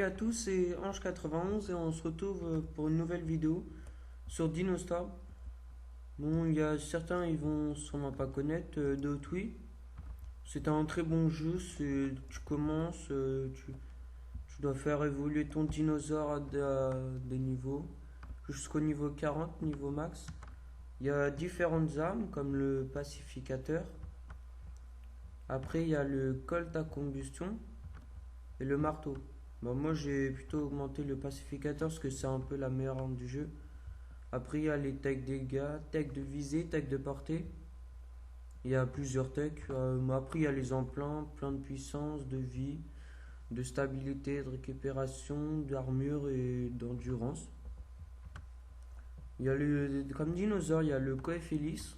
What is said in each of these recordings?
à tous, c'est Ange91 et on se retrouve pour une nouvelle vidéo sur Dinostar. Bon, il y a certains, ils vont sûrement pas connaître, d'autres oui. C'est un très bon jeu, tu commences, tu dois faire évoluer ton dinosaure à des niveaux, jusqu'au niveau 40, niveau max. Il y a différentes armes comme le pacificateur. Après, il y a le colt à combustion et le marteau. Bon, moi j'ai plutôt augmenté le pacificateur parce que c'est un peu la meilleure arme du jeu. Après il y a les techs dégâts, techs de visée, techs de portée. Il y a plusieurs techs. Après il y a les emplants, plein de puissance, de vie, de stabilité, de récupération, d'armure et d'endurance. Il y a comme dinosaure, il y a le Coephilis,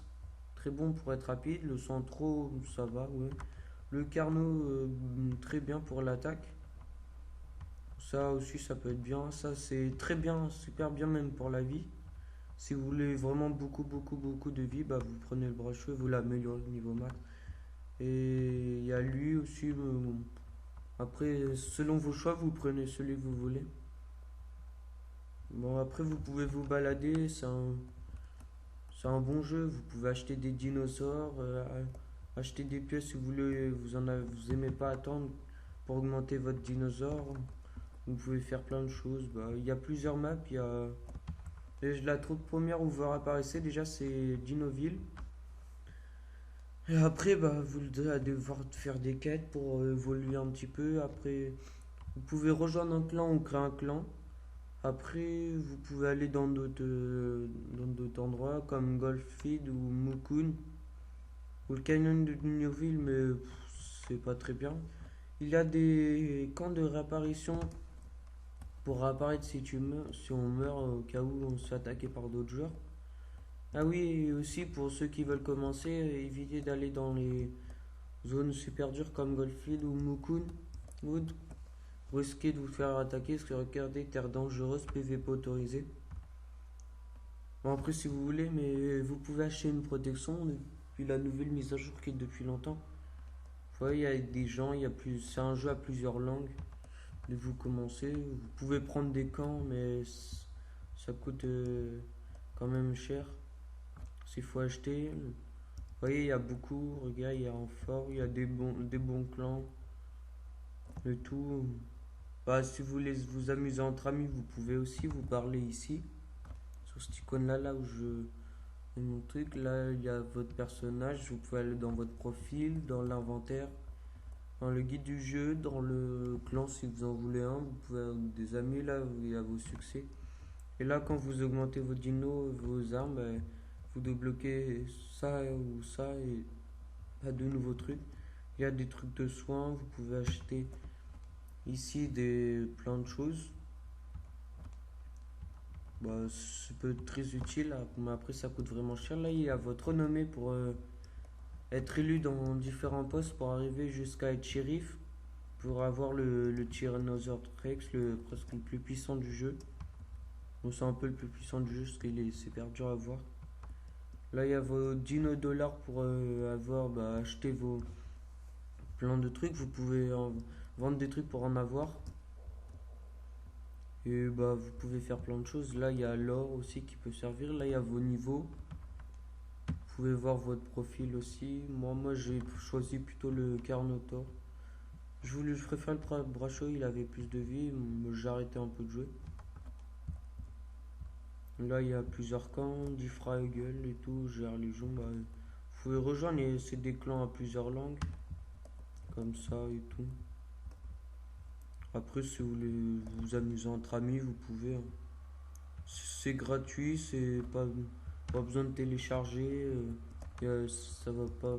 très bon pour être rapide. Le Centro, ça va, ouais. Le Carno, très bien pour l'attaque. Ça aussi, ça peut être bien. Ça, c'est très bien, super bien même pour la vie. Si vous voulez vraiment beaucoup de vie, bah, vous prenez le bracheux, vous l'améliorez au niveau max. Et il y a lui aussi. Bon. Après, selon vos choix, vous prenez celui que vous voulez. Bon, après, vous pouvez vous balader. C'est un bon jeu. Vous pouvez acheter des dinosaures, acheter des pièces si vous voulez. Vous aimez pas attendre pour augmenter votre dinosaure. Vous pouvez faire plein de choses. Bah, il y a plusieurs maps. Il y a la toute première où vous apparaissez déjà, c'est Dinoville. Et après, bah, vous allez devoir faire des quêtes pour évoluer un petit peu. Après, vous pouvez rejoindre un clan ou créer un clan. Après, vous pouvez aller dans d'autres endroits comme Golfid ou Mukun ou le canyon de Dinoville, mais c'est pas très bien. Il y a des camps de réapparition pour réapparaître si on meurt au cas où on se fait attaquer par d'autres joueurs. Ah oui, et aussi pour ceux qui veulent commencer, évitez d'aller dans les zones super dures comme Goldfield ou Mukun Wood. Risquez de vous faire attaquer parce que regardez, terre dangereuse, PVP autorisé. Bon, après, si vous voulez, mais vous pouvez acheter une protection depuis la nouvelle mise à jour qui est depuis longtemps. Vous voyez, il y a des gens, c'est un jeu à plusieurs langues. Dès que vous commencez, vous pouvez prendre des camps, mais ça coûte quand même cher. S'il faut acheter. Vous voyez, il y a beaucoup. Regarde, il y a un fort, il y a des bons clans. Le tout. Bah, si vous voulez vous amuser entre amis, vous pouvez aussi vous parler ici. Sur cette icône-là, là où je. Mon truc, là, il y a votre personnage. Vous pouvez aller dans votre profil, dans l'inventaire, dans le guide du jeu, dans le clan si vous en voulez un. Vous pouvez avoir des amis là, il y a vos succès. Et là, quand vous augmentez vos dinos, vos armes, bah, vous débloquez ça ou ça et pas de nouveaux trucs. Il y a des trucs de soins, vous pouvez acheter ici plein de choses. Bah, ça peut être très utile, mais après ça coûte vraiment cher. Là, il y a votre renommée pour être élu dans différents postes pour arriver jusqu'à être shérif, pour avoir le Tyrannosaurus Rex, presque le plus puissant du jeu. Bon, c'est un peu le plus puissant du jeu parce qu'il est super dur à voir. Là, il y a vos dino dollars pour acheter vos plein de trucs. Vous pouvez vendre des trucs pour en avoir. Et bah, vous pouvez faire plein de choses. Là, il y a l'or aussi qui peut servir. Là, il y a vos niveaux. Vous pouvez voir votre profil aussi. Moi j'ai choisi plutôt le Carnotaur. Je préfère le Bracho, il avait plus de vie. J'ai arrêté un peu de jouer. Là, il y a plusieurs camps, Diffra-Eagle et tout. Gère Légion. Bah, vous pouvez rejoindre, c'est des clans à plusieurs langues. Comme ça et tout. Après, si vous voulez vous amuser entre amis, vous pouvez. Hein. C'est gratuit, c'est pas besoin de télécharger. Ça va pas.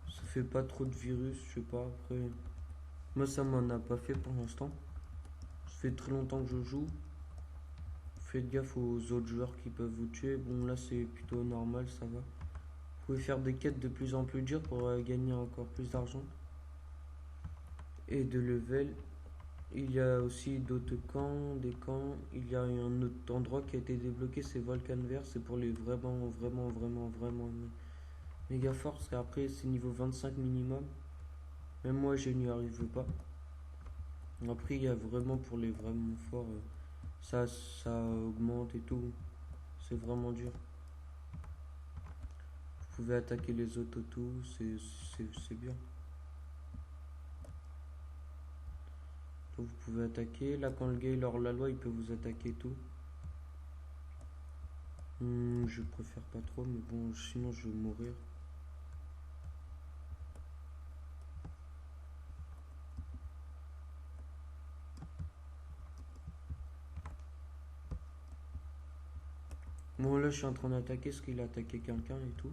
Ça fait pas trop de virus, je sais pas. Après, moi, ça m'en a pas fait pour l'instant. Ça fait très longtemps que je joue. Faites gaffe aux autres joueurs qui peuvent vous tuer. Bon, là, c'est plutôt normal, ça va. Vous pouvez faire des quêtes de plus en plus dures pour gagner encore plus d'argent et de level. Il y a aussi d'autres camps, des camps. Il y a un autre endroit qui a été débloqué, c'est Volcan Vert. C'est pour les vraiment méga forts. Parce qu'après, c'est niveau 25 minimum. Même moi, je n'y arrive pas. Après, il y a vraiment pour les vraiment forts, ça augmente et tout. C'est vraiment dur. Vous pouvez attaquer les autres autos, c'est bien. Donc vous pouvez attaquer. Là, quand le gars il hors la loi, il peut vous attaquer et tout. Je préfère pas trop, mais bon, sinon je vais mourir. Bon, là, je suis en train d'attaquer parce qu'il a attaqué quelqu'un et tout.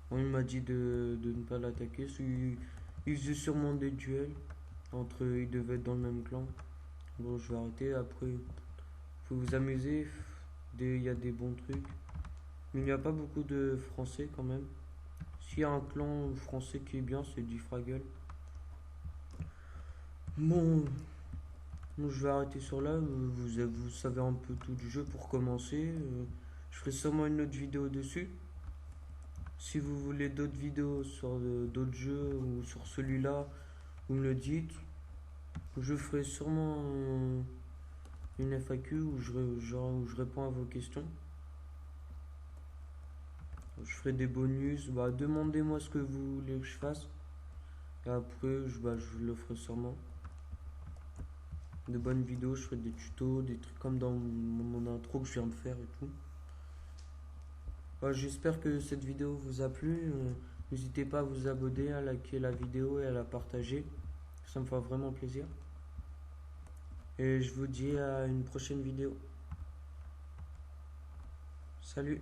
Bon, il m'a dit de ne pas l'attaquer. Il faisait sûrement des duels. Entre eux, ils devaient être dans le même clan. Bon, je vais arrêter. Après, faut vous amuser. Il y a des bons trucs. Mais il n'y a pas beaucoup de français quand même. S'il y a un clan français qui est bien, c'est du Fraggle. Bon, je vais arrêter sur là. Vous savez un peu tout du jeu pour commencer. Je ferai sûrement une autre vidéo dessus. Si vous voulez d'autres vidéos sur d'autres jeux ou sur celui-là, vous me le dites. Je ferai sûrement une FAQ où je réponds à vos questions. Je ferai des bonus. Bah, demandez-moi ce que vous voulez que je fasse. Et après, je le ferai sûrement. De bonnes vidéos, je ferai des tutos, des trucs comme dans mon intro que je viens de faire et tout. Bah, j'espère que cette vidéo vous a plu. N'hésitez pas à vous abonner, à liker la vidéo et à la partager. Ça me fera vraiment plaisir. Et je vous dis à une prochaine vidéo. Salut!